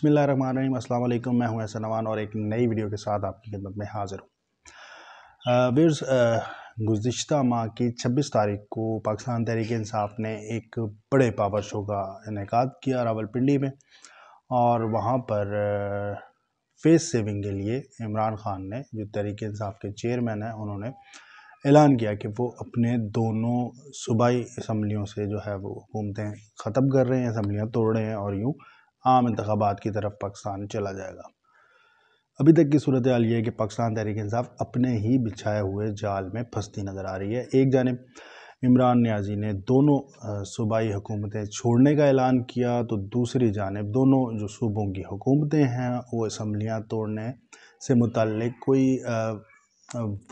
बिस्मिल्लाहिर्रहमानिर्रहीम। अस्सलाम वालेकुम। मैं हूं एहसन अमान और एक नई वीडियो के साथ आपकी खिदमत में हाजिर हूँ। व्यूअर्स, गुज़िश्ता माह की 26 तारीख को पाकिस्तान तहरीक इंसाफ ने एक बड़े पावर शो का इनेकाद किया रावलपिंडी में, और वहाँ पर फेस सेविंग के लिए इमरान खान ने, जो तहरीक इंसाफ के चेयरमैन हैं, उन्होंने ऐलान किया कि वो अपने दोनों सूबाई असम्बलियों से जो है वो हुकूमतें ख़त्म कर रहे हैं, असम्बलियाँ तोड़ रहे हैं और यूँ आम इंतखाबात की तरफ पाकिस्तान चला जाएगा। अभी तक की सूरत हाल ये है कि पाकिस्तान तहरीक इंसाफ अपने ही बिछाए हुए जाल में फंसती नज़र आ रही है। एक जानिब इमरान नियाज़ी ने दोनों सूबाई हुकूमतें छोड़ने का ऐलान किया, तो दूसरी जानिब दोनों जो सूबों की हुकूमतें हैं वो असम्बलियाँ तोड़ने से मुतल्लिक कोई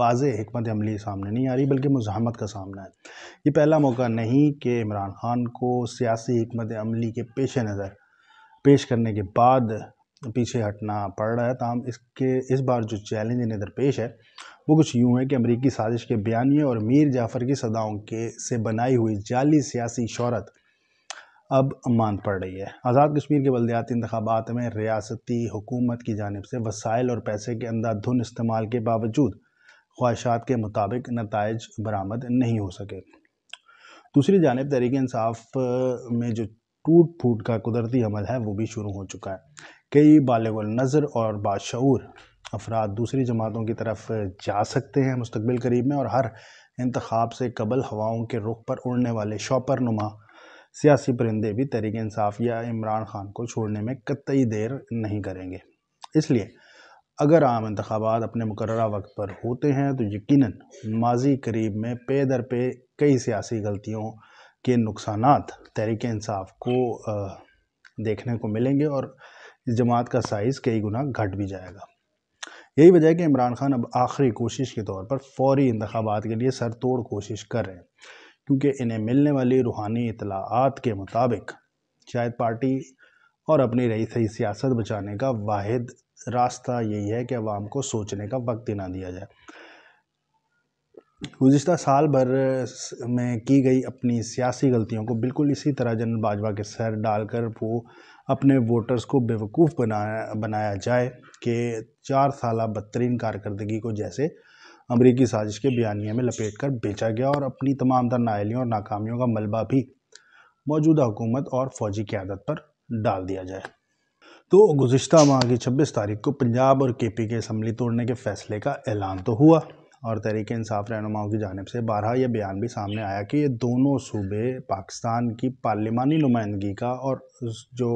वाज़ेह हिकमत अमली सामने नहीं आ रही, बल्कि मुज़ाहमत का सामना है। ये पहला मौका नहीं कि इमरान खान को सियासी हिकमत अमली के पेश नज़र पेश करने के बाद पीछे हटना पड़ रहा है। ताहम इस बार जो चैलेंज इन्हें दरपेश है वो कुछ यूँ है कि अमरीकी साजिश के बयानिए और मीर जाफ़र की सदाओं से बनाई हुई जाली सियासी शोहरत अब मांद पड़ रही है। आज़ाद कश्मीर के बल्दियाती इंतखाबात में रियासती हुकूमत की जानिब से वसाइल और पैसे के अंधाधुन इस्तेमाल के बावजूद ख्वाहिशात के मुताबिक नताइज बरामद नहीं हो सके। दूसरी जानिब तहरीक इंसाफ में जो टूट फूट का कुदरती अमल है वो भी शुरू हो चुका है। कई बालिग़ुल नज़र और बाशऊर अफराद दूसरी जमातों की तरफ जा सकते हैं मुस्तक़बिल करीब में, और हर इंतखाब से कबल हवाओं के रुख पर उड़ने वाले शॉपर नुमा सियासी परिंदे भी तहरीक इंसाफ या इमरान खान को छोड़ने में कतई देर नहीं करेंगे। इसलिए अगर आम इंतखाबात अपने मुकर्ररा वक्त पर होते हैं तो यकीनन माजी करीब में पे दर पे कई सियासी गलतियों के नुकसानात तहरीक इंसाफ को देखने को मिलेंगे और इस जमात का साइज़ कई गुना घट भी जाएगा। यही वजह है कि इमरान खान अब आखिरी कोशिश के तौर पर फौरी इंतखाबात के लिए सर तोड़ कोशिश कर रहे हैं, क्योंकि इन्हें मिलने वाली रूहानी इतलाआत के मुताबिक शायद पार्टी और अपनी रही सही सियासत बचाने का वाहिद रास्ता यही है कि अवाम को सोचने का वक्त ही ना दिया जाए। गुज़िश्ता साल भर में की गई अपनी सियासी गलतियों को बिल्कुल इसी तरह जनरल बाजवा के सर डालकर वो अपने वोटर्स को बेवकूफ़ बनाया जाए कि 4 साल बदतरीन कारकर्दगी को जैसे अमरीकी साजिश के बयानिए में लपेट कर बेचा गया, और अपनी तमाम तर नाअहलियों और नाकामियों का मलबा भी मौजूदा हुकूमत और फ़ौजी क़यादत पर डाल दिया जाए। तो गुज़िश्ता माह की 26 तारीख को पंजाब और KP के असम्बली तोड़ने के फ़ैसले का ऐलान तो हुआ, और तहरीक इंसाफ रहनुमाओं की जानिब से बारहा यह बयान भी सामने आया कि ये दोनों सूबे पाकिस्तान की पार्लिमानी नुमाइंदगी का और जो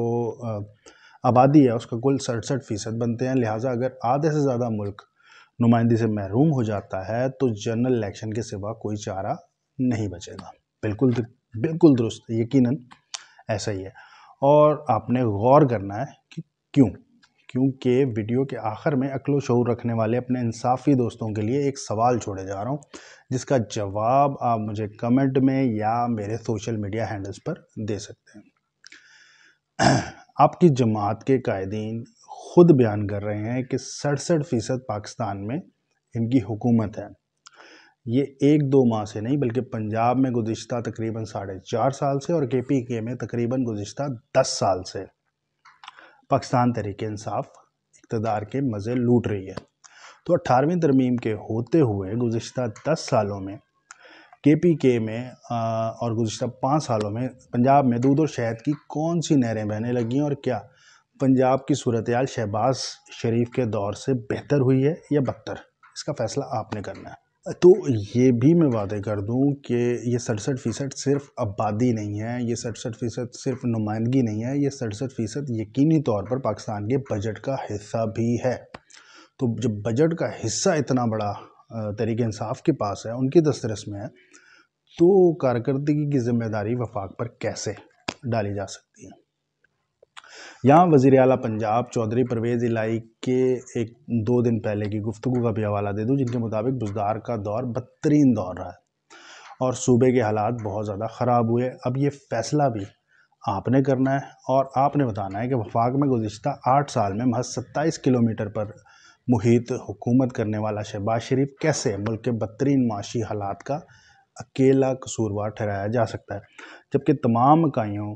आबादी है उसका कुल 67% बनते हैं। लिहाजा अगर आधे से ज़्यादा मुल्क नुमाइंदगी से महरूम हो जाता है तो जनरल इलेक्शन के सिवा कोई चारा नहीं बचेगा। बिल्कुल दुरुस्त, यकीनन ऐसा ही है। और आपने गौर करना है कि क्योंकि वीडियो के आखिर में अक्ल व शऊर रखने वाले अपने इंसाफ़ी दोस्तों के लिए एक सवाल छोड़े जा रहा हूँ, जिसका जवाब आप मुझे कमेंट में या मेरे सोशल मीडिया हैंडल्स पर दे सकते हैं। आपकी जमात के कायदीन खुद बयान कर रहे हैं कि 67% पाकिस्तान में इनकी हुकूमत है। ये 1-2 माह से नहीं, बल्कि पंजाब में गुज़िश्ता तकरीबन 4.5 साल से और KPK में तकरीबन गुज़िश्ता 10 साल से पाकिस्तान तहरीक इंसाफ इक़्तिदार के मज़े लूट रही है। तो 18वीं तरमीम के होते हुए गुज़िश्ता 10 सालों में KPK में और गुज़िश्ता 5 सालों में पंजाब में दूध और शहद की कौन सी नहरें बहने लगी हैं, और क्या पंजाब की सूरत हाल शहबाज शरीफ के दौर से बेहतर हुई है या बदतर? इसका फ़ैसला आपने करना है। तो ये भी मैं वादे कर दूं कि ये 67% सिर्फ आबादी नहीं है, ये 67% सिर्फ नुमाइंदगी नहीं है, ये 67% यकीनी तौर पर पाकिस्तान के बजट का हिस्सा भी है। तो जब बजट का हिस्सा इतना बड़ा तहरीक इंसाफ के पास है, उनकी दस्तरस में है, तो कारकर्दगी की जिम्मेदारी वफाक पर कैसे डाली जा सकती है? यहाँ वज़ीर आला पंजाब चौधरी परवेज़ इलाही के 1-2 दिन पहले की गुफ्तगू का भी हवाला दे दूँ, जिनके मुताबिक बुज़दार का दौर बदतरीन दौर रहा है और सूबे के हालात बहुत ज़्यादा ख़राब हुए। अब ये फ़ैसला भी आपने करना है और आपने बताना है कि वफाक में गुज़िश्ता 8 साल में महज 27 किलोमीटर पर मुहित हुकूमत करने वाला शहबाज शरीफ कैसे मुल्क के बदतरीन माशी हालात का अकेला कसूरवार ठहराया जा सकता है, जबकि तमाम इकाइयों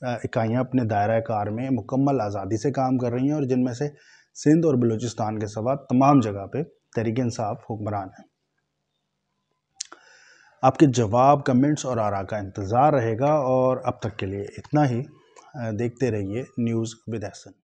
اکائیاں اپنے دائرہ کار میں مکمل آزادی سے کام کر رہی ہیں، اور جن میں سے سندھ اور بلوچستان کے سوا تمام جگہ پہ تحریک انصاف حکمران ہے۔ آپ کے جواب، کمنٹس اور آراء کا انتظار رہے گا، اور اب تک کے لیے اتنا ہی۔ دیکھتے رہیے نیوز ود احسن۔